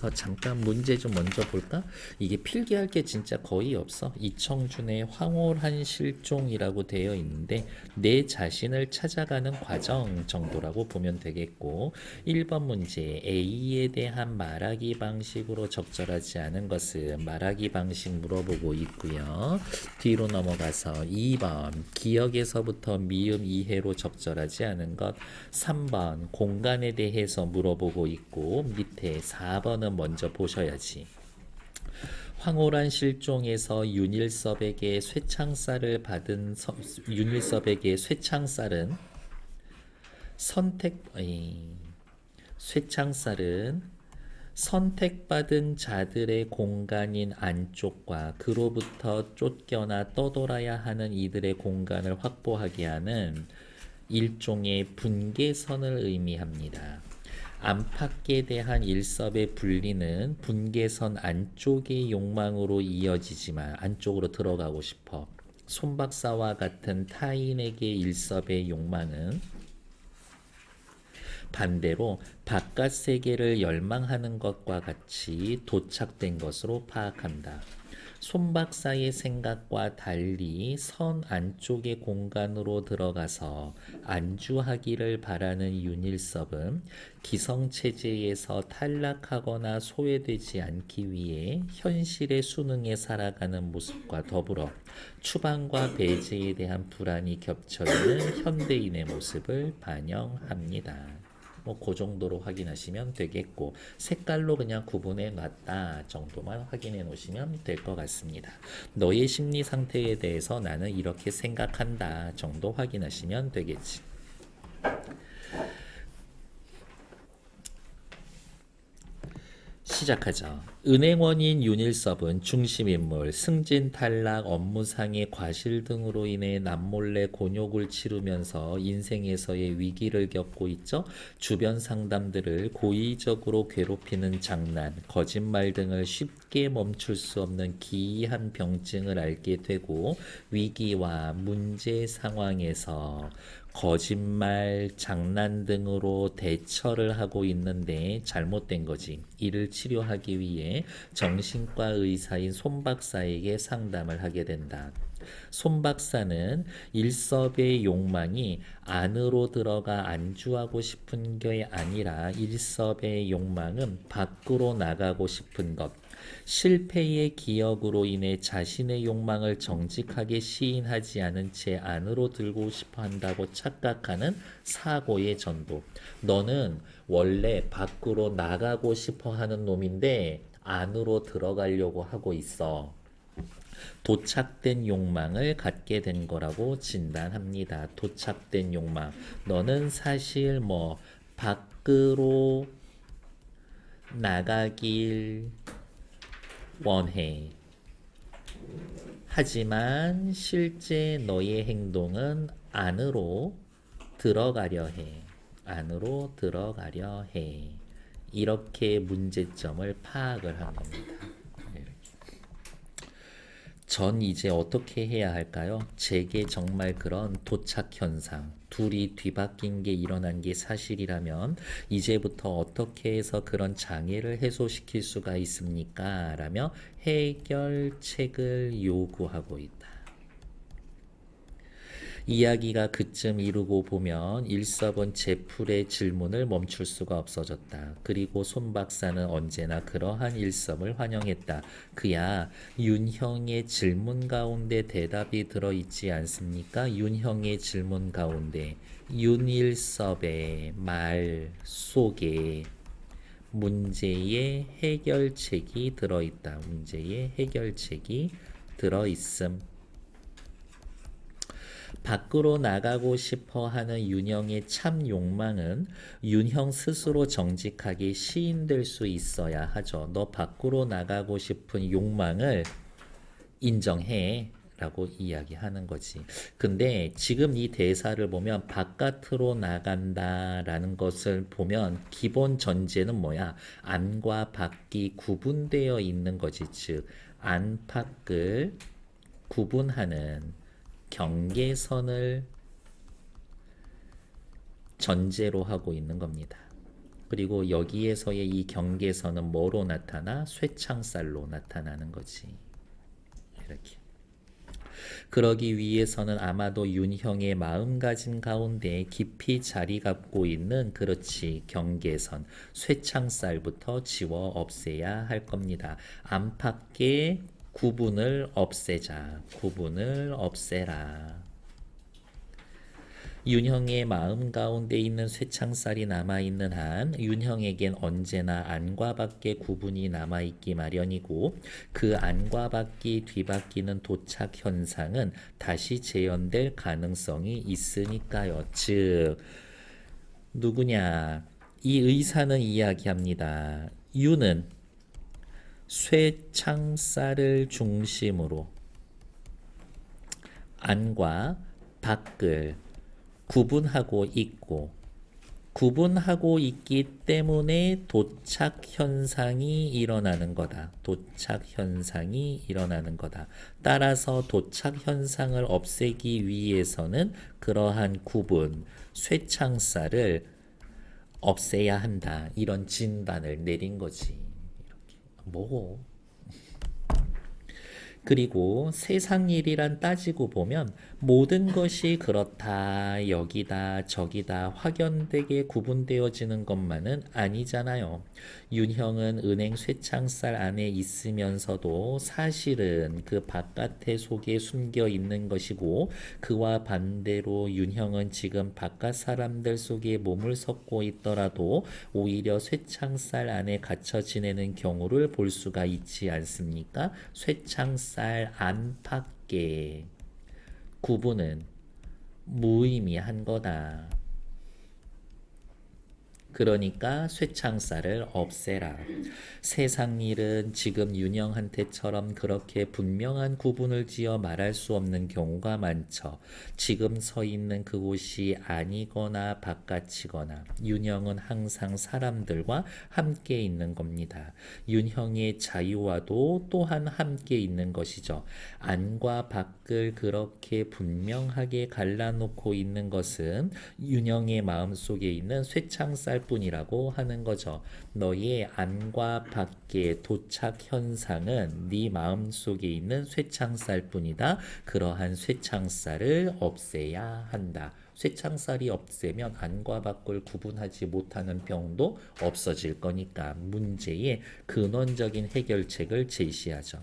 잠깐 문제 좀 먼저 볼까? 이게 필기할 게 진짜 거의 없어. 이청준의 황홀한 실종이라고 되어 있는데 내 자신을 찾아가는 과정 정도라고 보면 되겠고 1번 문제 A에 대한 말하기 방식으로 적절하지 않은 것은 말하기 방식 물어보고 있고요. 뒤로 넘어가서 2번 기억에서부터 미음 이해로 적절하지 않은 것 3번 공간에 대해서 물어보고 있고 밑에 4번은 먼저 보셔야지. 황홀한 실종에서 윤일섭에게 쇠창살을 받은 윤일섭에게 쇠창살은 선택 쇠창살은 선택받은 자들의 공간인 안쪽과 그로부터 쫓겨나 떠돌아야 하는 이들의 공간을 확보하게 하는 일종의 분계선을 의미합니다. 안팎에 대한 일섭의 분리는 분계선 안쪽의 욕망으로 이어지지만 안쪽으로 들어가고 싶어. 손박사와 같은 타인에게 일섭의 욕망은 반대로 바깥 세계를 열망하는 것과 같이 도착된 것으로 파악한다. 손박사의 생각과 달리 선 안쪽의 공간으로 들어가서 안주하기를 바라는 윤일섭은 기성체제에서 탈락하거나 소외되지 않기 위해 현실의 수능에 살아가는 모습과 더불어 추방과 배제에 대한 불안이 겹쳐있는 현대인의 모습을 반영합니다. 그 정도로 확인하시면 되겠고 색깔로 그냥 구분해 놨다 정도만 확인해 놓으시면 될 것 같습니다. 너의 심리 상태에 대해서 나는 이렇게 생각한다 정도 확인하시면 되겠지. 시작하죠. 은행원인 윤일섭은 중심인물, 승진 탈락, 업무상의 과실 등으로 인해 남몰래 곤욕을 치르면서 인생에서의 위기를 겪고 있죠. 주변 상담들을 고의적으로 괴롭히는 장난, 거짓말 등을 쉽게 멈출 수 없는 기이한 병증을 앓게 되고 위기와 문제 상황에서 거짓말, 장난 등으로 대처를 하고 있는데 잘못된 거지. 이를 치료하기 위해 정신과 의사인 손 박사에게 상담을 하게 된다. 손 박사는 일섭의 욕망이 안으로 들어가 안주하고 싶은 게 아니라 일섭의 욕망은 밖으로 나가고 싶은 것, 실패의 기억으로 인해 자신의 욕망을 정직하게 시인하지 않은 채 안으로 들고 싶어 한다고 착각하는 사고의 전부. 너는 원래 밖으로 나가고 싶어 하는 놈인데 안으로 들어가려고 하고 있어. 도착된 욕망을 갖게 된 거라고 진단합니다. 도착된 욕망. 너는 사실 밖으로 나가길 원해. 하지만 실제 너의 행동은 안으로 들어가려 해. 안으로 들어가려 해. 이렇게 문제점을 파악을 한 겁니다. 전 이제 어떻게 해야 할까요? 제게 정말 그런 도착 현상, 둘이 뒤바뀐 게 일어난 게 사실이라면 이제부터 어떻게 해서 그런 장애를 해소시킬 수가 있습니까? 라며 해결책을 요구하고 있다. 이야기가 그쯤 이르고 보면 일섭은 제풀의 질문을 멈출 수가 없어졌다. 그리고 손 박사는 언제나 그러한 일섭을 환영했다. 그야 윤형의 질문 가운데 대답이 들어있지 않습니까? 윤형의 질문 가운데 윤일섭의 말 속에 문제의 해결책이 들어있다. 문제의 해결책이 들어있음. 밖으로 나가고 싶어 하는 윤형의 참 욕망은 윤형 스스로 정직하게 시인될 수 있어야 하죠. 너 밖으로 나가고 싶은 욕망을 인정해 라고 이야기하는 거지. 근데 지금 이 대사를 보면 바깥으로 나간다 라는 것을 보면 기본 전제는 뭐야? 안과 밖이 구분되어 있는 거지. 즉 안팎을 구분하는 경계선을 전제로 하고 있는 겁니다. 그리고 여기에서의 이 경계선은 뭐로 나타나? 쇠창살로 나타나는 거지. 이렇게. 그러기 위해서는 아마도 윤형의 마음가짐 가운데 깊이 자리 잡고 있는 그렇지 경계선 쇠창살부터 지워 없애야 할 겁니다. 안팎의 구분을 없애자. 구분을 없애라. 윤형의 마음 가운데 있는 쇠창살이 남아있는 한 윤형에겐 언제나 안과 밖의 구분이 남아있기 마련이고 그 안과 밖이 뒤바뀌는 도착 현상은 다시 재현될 가능성이 있으니까요. 즉 누구냐? 이 의사는 이야기합니다. 윤은 쇠창살을 중심으로 안과 밖을 구분하고 있기 때문에 도착 현상이 일어나는 거다. 도착 현상이 일어나는 거다. 따라서 도착 현상을 없애기 위해서는 그러한 구분, 쇠창살을 없애야 한다. 이런 진단을 내린 거지. 이렇게. 뭐? 그리고 세상 일이란 따지고 보면 모든 것이 그렇다, 여기다, 저기다 확연되게 구분되어지는 것만은 아니잖아요. 윤형은 은행 쇠창살 안에 있으면서도 사실은 그 바깥의 속에 숨겨 있는 것이고 그와 반대로 윤형은 지금 바깥 사람들 속에 몸을 섞고 있더라도 오히려 쇠창살 안에 갇혀 지내는 경우를 볼 수가 있지 않습니까? 쇠창살 안팎의 구분은 무의미한 거다. 그러니까 쇠창살을 없애라. 세상 일은 지금 윤형한테처럼 그렇게 분명한 구분을 지어 말할 수 없는 경우가 많죠. 지금 서 있는 그곳이 아니거나 바깥이거나 윤형은 항상 사람들과 함께 있는 겁니다. 윤형의 자유와도 또한 함께 있는 것이죠. 안과 밖을 그렇게 분명하게 갈라놓고 있는 것은 윤형의 마음속에 있는 쇠창살 뿐이라고 하는 거죠. 너의 안과 밖의 도착 현상은 네 마음속에 있는 쇠창살 뿐이다. 그러한 쇠창살을 없애야 한다. 쇠창살이 없애면 안과 밖을 구분하지 못하는 병도 없어질 거니까 문제의 근원적인 해결책을 제시하죠.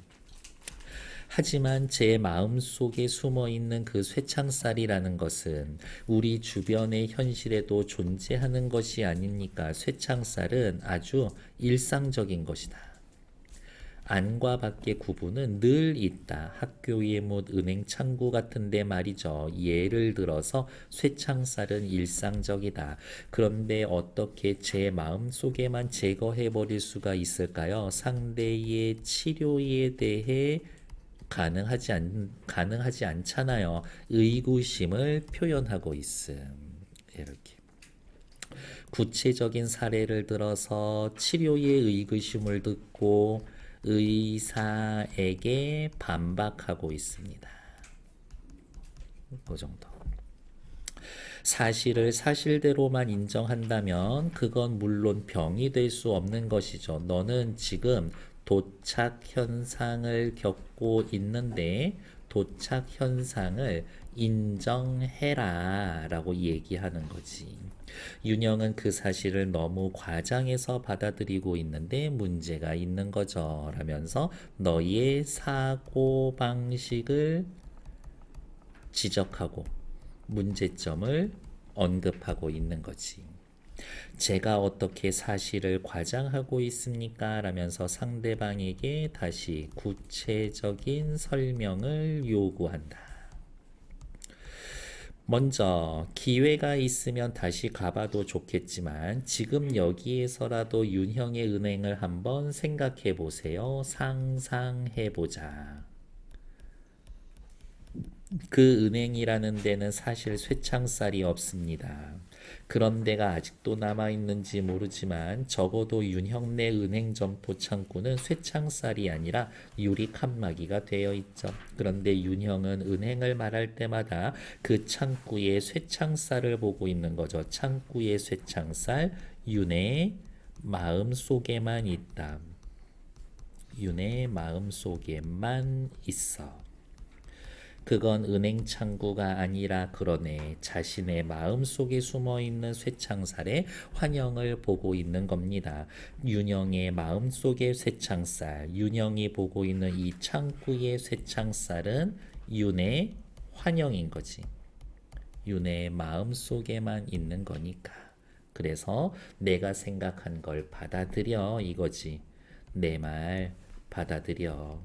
하지만 제 마음속에 숨어있는 그 쇠창살이라는 것은 우리 주변의 현실에도 존재하는 것이 아닙니까? 쇠창살은 아주 일상적인 것이다. 안과 밖의 구분은 늘 있다. 학교의 못 은행 창구 같은데 말이죠. 예를 들어서 쇠창살은 일상적이다. 그런데 어떻게 제 마음속에만 제거해버릴 수가 있을까요? 상대의 치료에 대해 가능하지 않잖아요. 의구심을 표현하고 있음. 이렇게. 구체적인 사례를 들어서 치료의 의구심을 듣고 의사에게 반박하고 있습니다. 그 정도. 사실을 사실대로만 인정한다면 그건 물론 병이 될 수 없는 것이죠. 너는 지금 도착 현상을 겪고 있는데 도착 현상을 인정해라 라고 얘기하는 거지. 윤영은 그 사실을 너무 과장해서 받아들이고 있는데 문제가 있는 거죠 라면서 너의 사고방식을 지적하고 문제점을 언급하고 있는 거지. 제가 어떻게 사실을 과장하고 있습니까? 라면서 상대방에게 다시 구체적인 설명을 요구한다. 먼저 기회가 있으면 다시 가봐도 좋겠지만 지금 여기에서라도 윤형의 은행을 한번 생각해 보세요. 상상해 보자. 그 은행이라는 데는 사실 쇠창살이 없습니다. 그런 데가 아직도 남아있는지 모르지만 적어도 윤형내 은행 점포 창구는 쇠창살이 아니라 유리 칸막이가 되어 있죠. 그런데 윤형은 은행을 말할 때마다 그 창구의 쇠창살을 보고 있는 거죠. 창구의 쇠창살, 윤의 마음 속에만 있다. 윤의 마음 속에만 있어. 그건 은행 창구가 아니라 그러네. 자신의 마음 속에 숨어 있는 쇠창살의 환영을 보고 있는 겁니다. 윤영의 마음 속의 쇠창살, 윤영이 보고 있는 이 창구의 쇠창살은 윤의 환영인 거지. 윤의 마음 속에만 있는 거니까. 그래서 내가 생각한 걸 받아들여 이거지. 내 말 받아들여.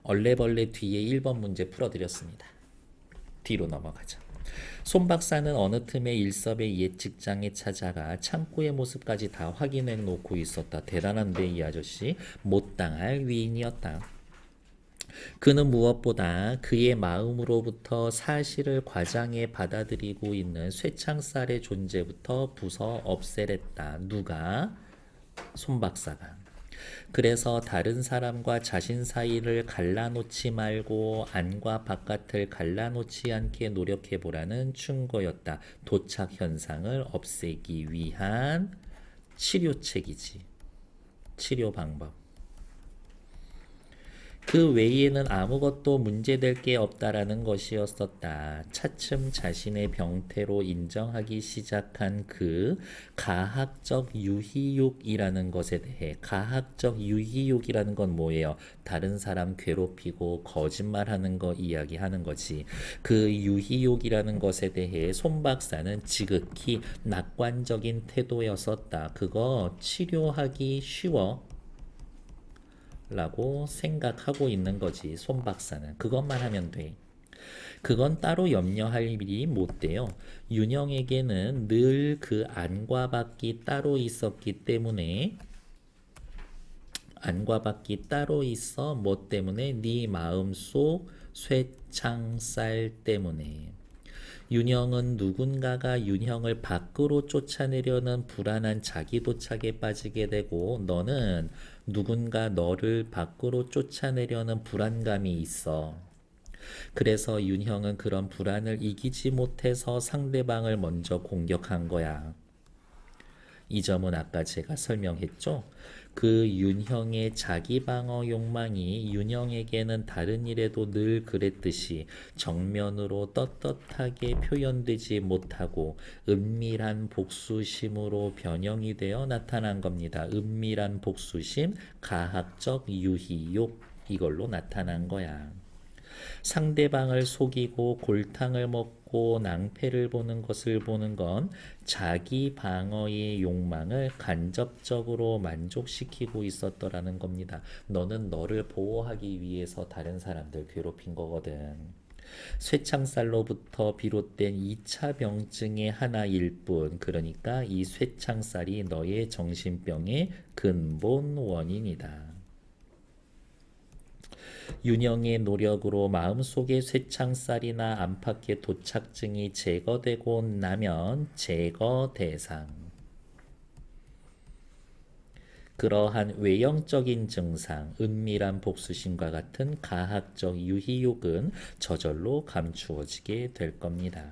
얼레벌레 뒤에 1번 문제 풀어드렸습니다. 뒤로 넘어가자. 손 박사는 어느 틈에 일섭의 옛 직장에 찾아가 창구의 모습까지 다 확인해 놓고 있었다. 대단한데 이 아저씨 못당할 위인이었다. 그는 무엇보다 그의 마음으로부터 사실을 과장해 받아들이고 있는 쇠창살의 존재부터 부서 없애랬다. 누가? 손 박사가. 그래서 다른 사람과 자신 사이를 갈라놓지 말고 안과 바깥을 갈라놓지 않게 노력해 보라는 충고였다. 도착 현상을 없애기 위한 치료책이지. 치료 방법. 그 외에는 아무것도 문제될 게 없다라는 것이었었다. 차츰 자신의 병태로 인정하기 시작한 그 가학적 유희욕이라는 것에 대해, 가학적 유희욕이라는 건 뭐예요? 다른 사람 괴롭히고 거짓말하는 거 이야기하는 거지. 그 유희욕이라는 것에 대해 손 박사는 지극히 낙관적인 태도였었다. 그거 치료하기 쉬워 라고 생각하고 있는 거지. 손 박사는 그것만 하면 돼. 그건 따로 염려할 일이 못 돼요. 윤영에게는 늘 그 안과 밖이 따로 있었기 때문에, 안과 밖이 따로 있어. 뭐 때문에? 네 마음속 쇠창살 때문에. 윤형은 누군가가 윤형을 밖으로 쫓아내려는 불안한 자기 도착에 빠지게 되고, 너는 누군가 너를 밖으로 쫓아내려는 불안감이 있어. 그래서 윤형은 그런 불안을 이기지 못해서 상대방을 먼저 공격한 거야. 이 점은 아까 제가 설명했죠. 그 윤형의 자기 방어 욕망이 윤형에게는 다른 일에도 늘 그랬듯이 정면으로 떳떳하게 표현되지 못하고 은밀한 복수심으로 변형이 되어 나타난 겁니다. 은밀한 복수심, 가학적 유희욕, 이걸로 나타난 거야. 상대방을 속이고 골탕을 먹고 낭패를 보는 것을 보는 건 자기 방어의 욕망을 간접적으로 만족시키고 있었더라는 겁니다. 너는 너를 보호하기 위해서 다른 사람들 괴롭힌 거거든. 쇠창살로부터 비롯된 2차 병증의 하나일 뿐, 그러니까 이 쇠창살이 너의 정신병의 근본 원인이다. 윤영의 노력으로 마음속의 쇠창살이나 안팎의 도착증이 제거되고 나면 제거 대상. 그러한 외형적인 증상, 은밀한 복수심과 같은 가학적 유희욕은 저절로 감추어지게 될 겁니다.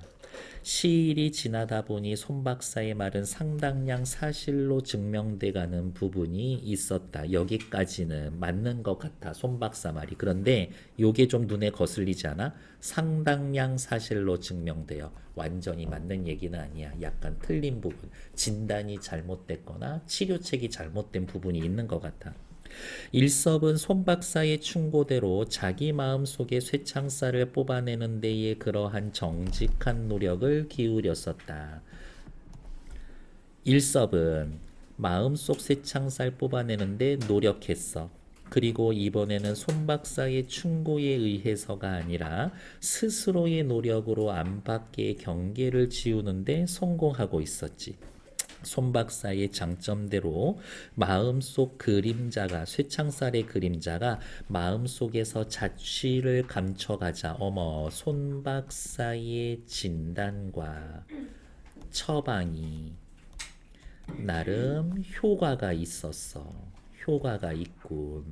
시일이 지나다 보니 손 박사의 말은 상당량 사실로 증명돼가는 부분이 있었다. 여기까지는 맞는 것 같아, 손 박사 말이. 그런데 요게 좀 눈에 거슬리지 않아? 상당량 사실로 증명돼요. 완전히 맞는 얘기는 아니야. 약간 틀린 부분, 진단이 잘못됐거나 치료책이 잘못된 부분이 있는 것 같아. 일섭은 손 박사의 충고대로 자기 마음속의 쇠창살을 뽑아내는 데에 그러한 정직한 노력을 기울였었다. 일섭은 마음속 쇠창살 뽑아내는데 노력했어. 그리고 이번에는 손 박사의 충고에 의해서가 아니라 스스로의 노력으로 안팎의 경계를 지우는데 성공하고 있었지. 손 박사의 장점대로 마음속 그림자가, 쇠창살의 그림자가 마음속에서 자취를 감춰가자. 어머, 손 박사의 진단과 처방이 나름 효과가 있었어. 효과가 있군.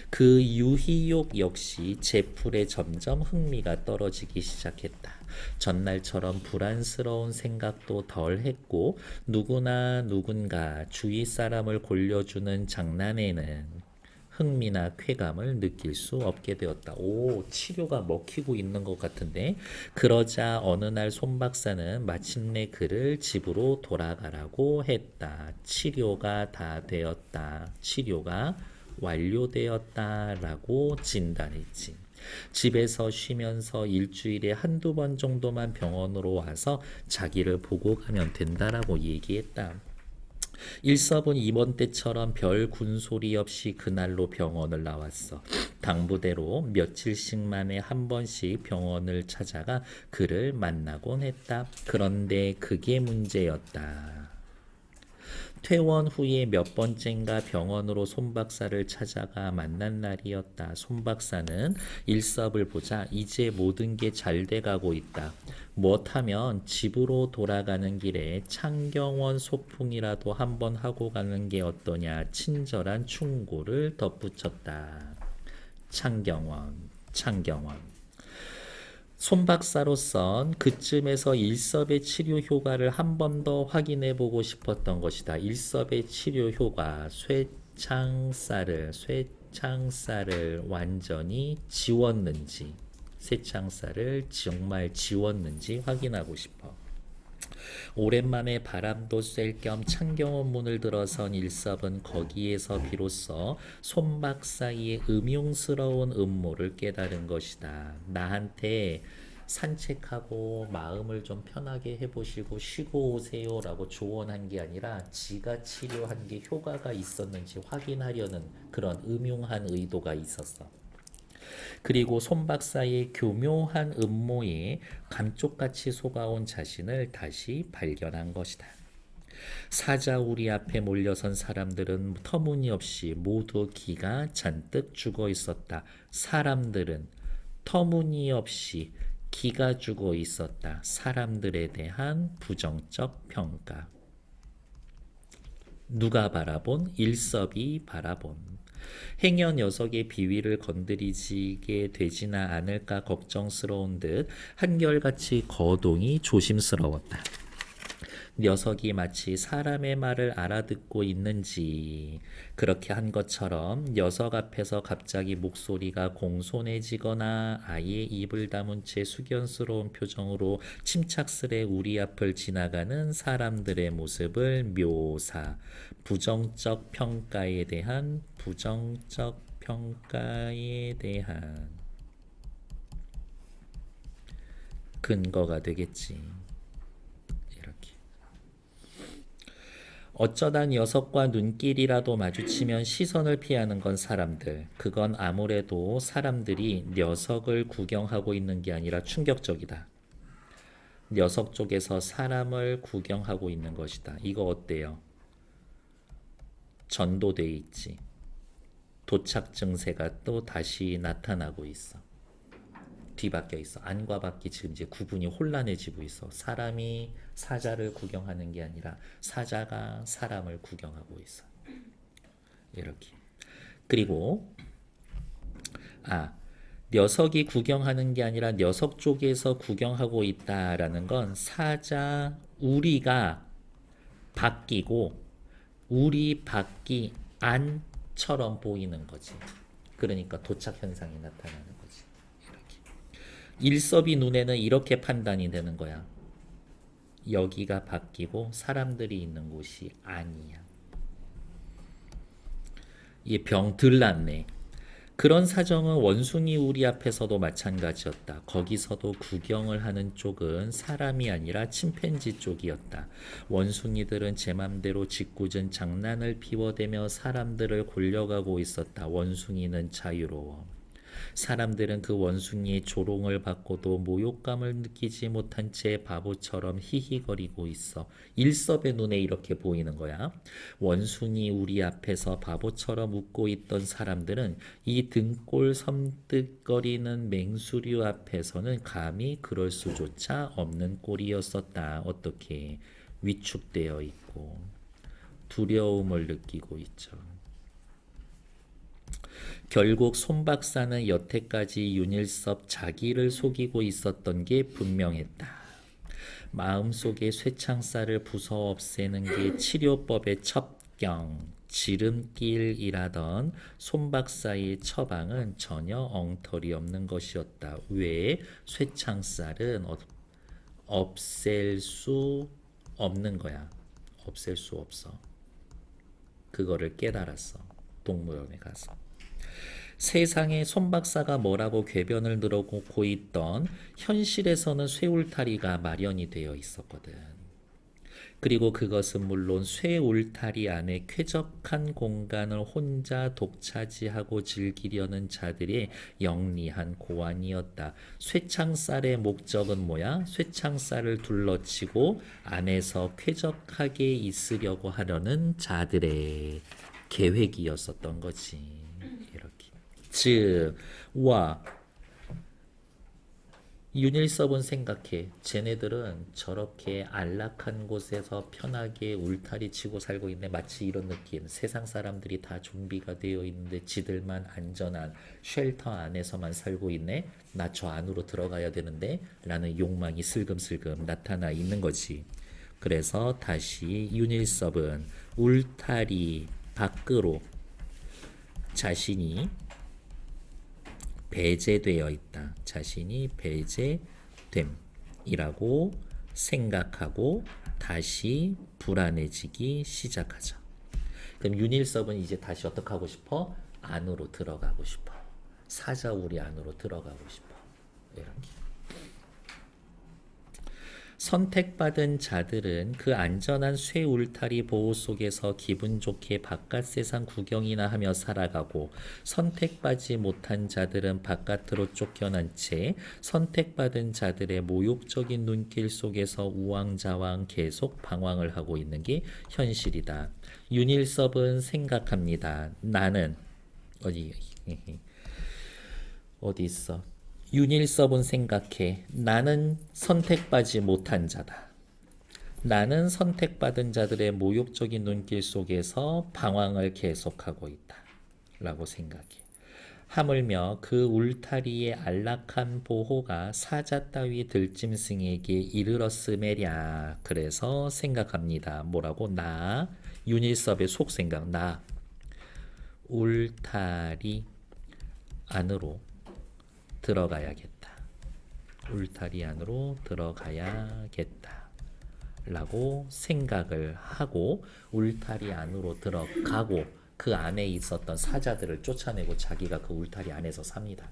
그 유희욕 역시 제풀에 점점 흥미가 떨어지기 시작했다. 전날처럼 불안스러운 생각도 덜 했고 누구나 누군가 주위 사람을 골려주는 장난에는 흥미나 쾌감을 느낄 수 없게 되었다. 오, 치료가 먹히고 있는 것 같은데. 그러자 어느 날 손 박사는 마침내 그를 집으로 돌아가라고 했다. 치료가 다 되었다. 치료가 완료되었다라고 진단했지. 집에서 쉬면서 일주일에 한두 번 정도만 병원으로 와서 자기를 보고 가면 된다라고 얘기했다. 일섭은 이번 때처럼 별 군소리 없이 그날로 병원을 나왔어. 당부대로 며칠씩 만에 한 번씩 병원을 찾아가 그를 만나곤 했다. 그런데 그게 문제였다. 퇴원 후에 몇 번째인가 병원으로 손 박사를 찾아가 만난 날이었다. 손 박사는 일섭을 보자 이제 모든 게 잘 돼가고 있다. 못하면 집으로 돌아가는 길에 창경원 소풍이라도 한번 하고 가는 게 어떠냐 친절한 충고를 덧붙였다. 창경원. 손 박사로선 그쯤에서 일섭의 치료 효과를 한 번 더 확인해 보고 싶었던 것이다. 일섭의 치료 효과, 쇠창살을 완전히 지웠는지, 쇠창살을 정말 지웠는지 확인하고 싶어. 오랜만에 바람도 쐴 겸 창경원 문을 들어선 일섭은 거기에서 비로소 손 박사의 음흉스러운 음모를 깨달은 것이다. 나한테 산책하고 마음을 좀 편하게 해보시고 쉬고 오세요 라고 조언한 게 아니라 지가 치료한 게 효과가 있었는지 확인하려는 그런 음흉한 의도가 있었어. 그리고 손 박사의 교묘한 음모에 감쪽같이 속아온 자신을 다시 발견한 것이다. 사자우리 앞에 몰려선 사람들은 터무니없이 모두 기가 잔뜩 죽어 있었다. 사람들은 터무니없이 기가 죽어 있었다. 사람들에 대한 부정적 평가. 누가 바라본? 일섭이 바라본. 행여 녀석의 비위를 건드리지게 되지나 않을까 걱정스러운 듯 한결같이 거동이 조심스러웠다. 녀석이 마치 사람의 말을 알아듣고 있는지 그렇게 한 것처럼 녀석 앞에서 갑자기 목소리가 공손해지거나 아예 입을 다문 채 숙연스러운 표정으로 침착스레 우리 앞을 지나가는 사람들의 모습을 묘사. 부정적 평가에 대한 근거가 되겠지. 이렇게. 어쩌다 녀석과 눈길이라도 마주치면 시선을 피하는 건 사람들. 그건 아무래도 사람들이 녀석을 구경하고 있는 게 아니라 충격적이다. 녀석 쪽에서 사람을 구경하고 있는 것이다. 이거 어때요? 전도돼 있지. 도착 증세가 또 다시 나타나고 있어. 뒤바뀌어 있어. 안과 밖이 지금 이제 구분이 혼란해지고 있어. 사람이 사자를 구경하는 게 아니라 사자가 사람을 구경하고 있어. 이렇게. 그리고 녀석이 구경하는 게 아니라 녀석 쪽에서 구경하고 있다라는 건 사자 우리가 바뀌고 우리 바뀌 안처럼 보이는 거지. 그러니까 도착 현상이 나타나는 거지. 이렇게. 일섭이 눈에는 이렇게 판단이 되는 거야. 여기가 바뀌고 사람들이 있는 곳이 아니야. 얘 병 들났네. 그런 사정은 원숭이 우리 앞에서도 마찬가지였다. 거기서도 구경을 하는 쪽은 사람이 아니라 침팬지 쪽이었다. 원숭이들은 제 맘대로 짓궂은 장난을 피워대며 사람들을 골려가고 있었다. 원숭이는 자유로워. 사람들은 그 원숭이의 조롱을 받고도 모욕감을 느끼지 못한 채 바보처럼 히히거리고 있어. 일섭의 눈에 이렇게 보이는 거야. 원숭이 우리 앞에서 바보처럼 웃고 있던 사람들은 이 등골 섬뜩거리는 맹수류 앞에서는 감히 그럴 수조차 없는 꼴이었었다. 어떻게 위축되어 있고 두려움을 느끼고 있죠. 결국 손 박사는 여태까지 윤일섭 자기를 속이고 있었던 게 분명했다. 마음속에 쇠창살을 부숴 없애는 게 치료법의 첩경, 지름길이라던 손 박사의 처방은 전혀 엉터리 없는 것이었다. 왜? 쇠창살은 없앨 수 없는 거야. 없앨 수 없어. 그거를 깨달았어. 동물원에 가서. 세상에 손 박사가 뭐라고 궤변을 늘어놓고 있던 현실에서는 쇠울타리가 마련이 되어 있었거든. 그리고 그것은 물론 쇠울타리 안에 쾌적한 공간을 혼자 독차지하고 즐기려는 자들의 영리한 고안이었다. 쇠창살의 목적은 뭐야? 쇠창살을 둘러치고 안에서 쾌적하게 있으려고 하려는 자들의 계획이었었던 거지. 이렇게. 즉, 윤일섭은 생각해. 쟤네들은 저렇게 안락한 곳에서 편하게 울타리 치고 살고 있네. 마치 이런 느낌. 세상 사람들이 다 좀비가 되어 있는데 지들만 안전한 쉘터 안에서만 살고 있네. 나 저 안으로 들어가야 되는데 라는 욕망이 슬금슬금 나타나 있는 거지. 그래서 다시 윤일섭은 울타리 밖으로 자신이 배제되어 있다. 자신이 배제됨이라고 생각하고 다시 불안해지기 시작하죠. 그럼 윤일섭은 이제 다시 어떻게 하고 싶어? 안으로 들어가고 싶어. 사자우리 안으로 들어가고 싶어. 이렇게. 선택받은 자들은 그 안전한 쇠 울타리 보호 속에서 기분 좋게 바깥 세상 구경이나 하며 살아가고, 선택받지 못한 자들은 바깥으로 쫓겨난 채 선택받은 자들의 모욕적인 눈길 속에서 우왕좌왕 계속 방황을 하고 있는 게 현실이다. 윤일섭은 생각합니다. 나는 어디 있어? 윤일섭은 생각해. 나는 선택받지 못한 자다. 나는 선택받은 자들의 모욕적인 눈길 속에서 방황을 계속하고 있다. 라고 생각해. 하물며 그 울타리의 안락한 보호가 사자 따위 들짐승에게 이르렀음에랴. 그래서 생각합니다. 뭐라고? 나, 윤일섭의 속생각. 나, 울타리 안으로 들어가야겠다. 울타리 안으로 들어가야겠다. 라고 생각을 하고 울타리 안으로 들어가고 그 안에 있었던 사자들을 쫓아내고 자기가 그 울타리 안에서 삽니다.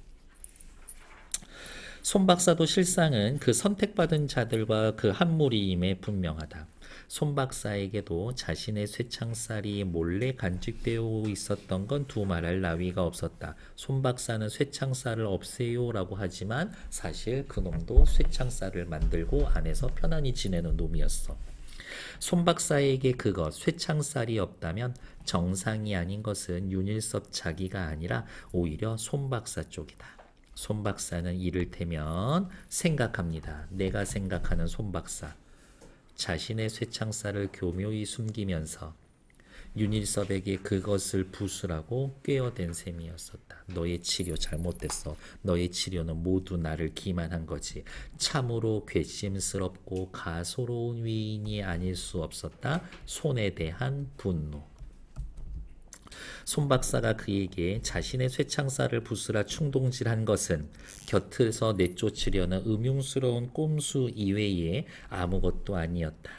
손 박사도 실상은 그 선택받은 자들과 그 한 무리임에 분명하다. 손 박사에게도 자신의 쇠창살이 몰래 간직되어 있었던 건 두말할 나위가 없었다. 손 박사는 쇠창살을 없애요라고 하지만 사실 그놈도 쇠창살을 만들고 안에서 편안히 지내는 놈이었어. 손 박사에게 그것 쇠창살이 없다면 정상이 아닌 것은 윤일섭 자기가 아니라 오히려 손 박사 쪽이다. 손 박사는 이를테면 생각합니다. 내가 생각하는 손 박사. 자신의 쇠창살을 교묘히 숨기면서 윤일섭에게 그것을 부수라고 꾀어댄 셈이었었다. 너의 치료 잘못됐어. 너의 치료는 모두 나를 기만한 거지. 참으로 괘씸스럽고 가소로운 위인이 아닐 수 없었다. 손에 대한 분노. 손 박사가 그에게 자신의 쇠창살을 부수라 충동질한 것은 곁에서 내쫓으려는 음흉스러운 꼼수 이외에 아무것도 아니었다.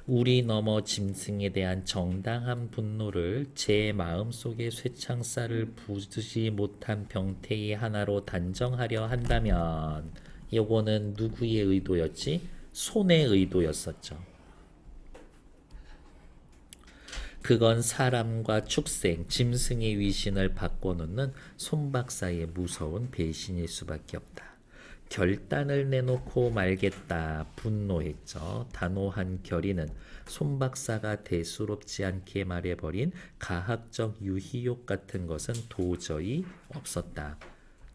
우리 넘어 짐승에 대한 정당한 분노를 제 마음속의 쇠창살을 부수지 못한 병태의 하나로 단정하려 한다면 요거는 누구의 의도였지? 손의 의도였었죠. 그건 사람과 축생, 짐승의 위신을 바꿔놓는 손 박사의 무서운 배신일 수밖에 없다. 결단을 내놓고 말겠다 분노했죠. 단호한 결의는 손 박사가 대수롭지 않게 말해버린 가학적 유희욕 같은 것은 도저히 없었다.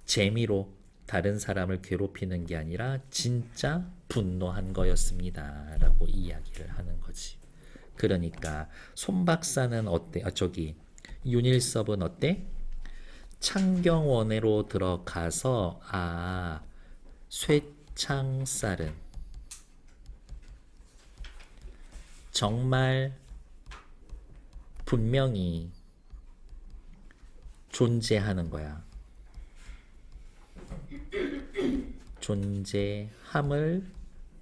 재미로 다른 사람을 괴롭히는 게 아니라 진짜 분노한 거였습니다. 라고 이야기를 하는 거지. 그러니까 손 박사는 어때? 윤일섭은 어때? 창경원으로 들어가서 쇠창살은 정말 분명히 존재하는 거야. 존재함을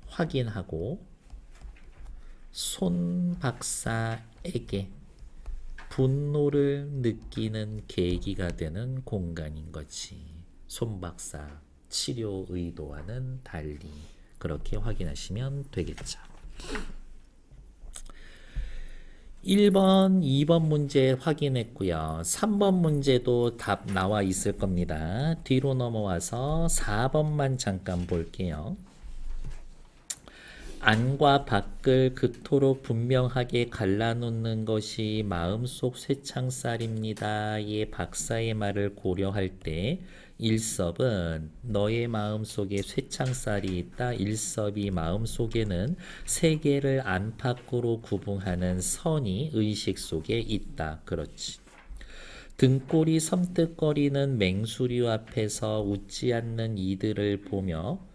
확인하고 손 박사에게 분노를 느끼는 계기가 되는 공간인 거지. 손 박사 치료 의도와는 달리 그렇게 확인하시면 되겠죠. 1번, 2번 문제 확인했고요. 3번 문제도 답 나와 있을 겁니다. 뒤로 넘어와서 4번만 잠깐 볼게요. 안과 밖을 그토록 분명하게 갈라놓는 것이 마음속 쇠창살입니다의 박사의 말을 고려할 때 일섭은 너의 마음속에 쇠창살이 있다. 일섭이 마음속에는 세계를 안팎으로 구분하는 선이 의식 속에 있다. 그렇지. 등골이 섬뜩거리는 맹수류 앞에서 웃지 않는 이들을 보며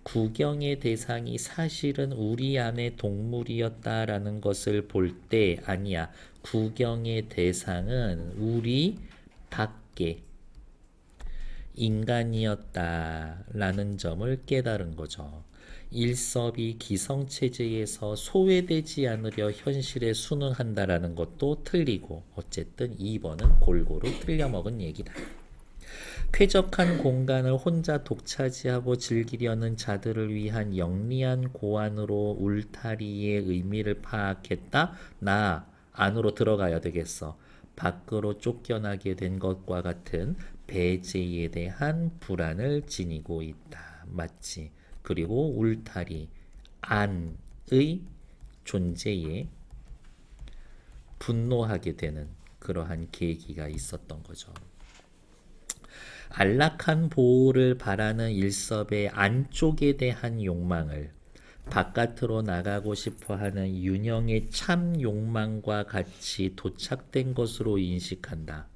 구경의 대상이 사실은 우리 안의 동물이었다라는 것을 볼 때 아니야. 구경의 대상은 우리 밖에 인간이었다라는 점을 깨달은 거죠. 일섭이 기성체제에서 소외되지 않으려 현실에 순응한다라는 것도 틀리고 어쨌든 2번은 골고루 틀려먹은 얘기다. 쾌적한 공간을 혼자 독차지하고 즐기려는 자들을 위한 영리한 고안으로 울타리의 의미를 파악했다. 나 안으로 들어가야 되겠어. 밖으로 쫓겨나게 된 것과 같은 배제에 대한 불안을 지니고 있다. 맞지? 그리고 울타리 안의 존재에 분노하게 되는 그러한 계기가 있었던 거죠. 안락한 보호를 바라는 일섭의 안쪽에 대한 욕망을 바깥으로 나가고 싶어하는 윤영의 참 욕망과 같이 도착된 것으로 인식한다.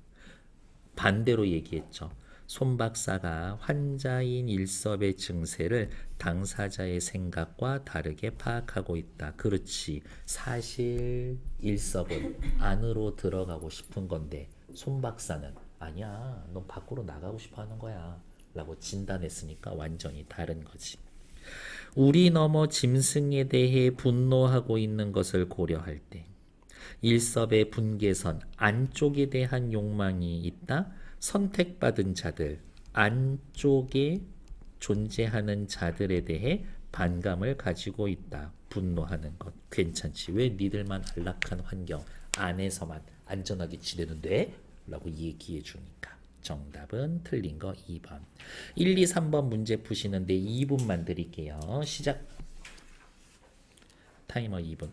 반대로 얘기했죠. 손 박사가 환자인 일섭의 증세를 당사자의 생각과 다르게 파악하고 있다. 그렇지. 사실 일섭은 안으로 들어가고 싶은 건데 손 박사는 아니야, 넌 밖으로 나가고 싶어 하는 거야 라고 진단했으니까 완전히 다른 거지. 우리 넘어 짐승에 대해 분노하고 있는 것을 고려할 때 일섭의 분계선 안쪽에 대한 욕망이 있다. 선택받은 자들 안쪽에 존재하는 자들에 대해 반감을 가지고 있다. 분노하는 것 괜찮지. 왜 니들만 안락한 환경 안에서만 안전하게 지내는데? 라고 얘기해 주니까 정답은 틀린 거 2번. 1, 2, 3번 문제 푸시는데 2분만 드릴게요. 시작. 타이머 2분.